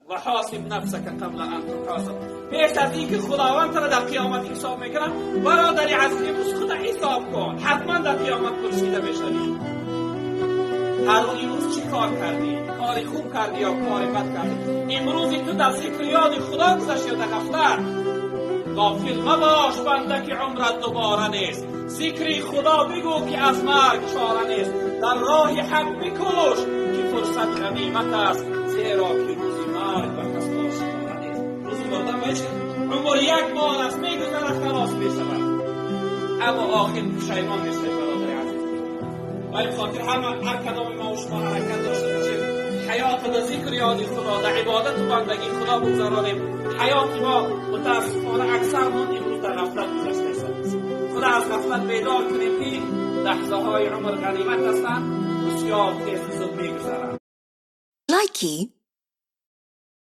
و حاسب نفسک قبل ان تحاسب. پیش از اینکه خداوند تو را در قیامت حساب میکنه، برادری عزیز امروز خود حساب کن، حتما در قیامت پرسیده میشوی. هر امروز چی کار کردی؟ کار خوب کردی یا کار بد کردی؟ امروز تو در ذکر یاد خدا گذشتی یا در غفلت؟ غافل مباش بنده که عمرت دوباره نیست. ذکر خدا بگو که از مرگ چاره نیست. در راه حق بکوش که فرصت غنیمت است، زیرا که روزی مرگ و کس آشکار نیست. روزی مردن باشه عمر یک ماه است، میگذره خلاص میشود، اما آخر پشیمان میشه. برادر عزیز، ولی خاطر هر کدام ما و شما حرکت داشته باشیم، حیات در ذکر یاد خدا، در عبادت و بندگی خدا بگذرانیم. حیات ما متاسفانه اکثر ما امروز در غفلت گذشته است. خدا از غفلت بیدار کنیم که لحظه های عمر غنیمت هستند، بسیار تیز زود میگذرند. لایکی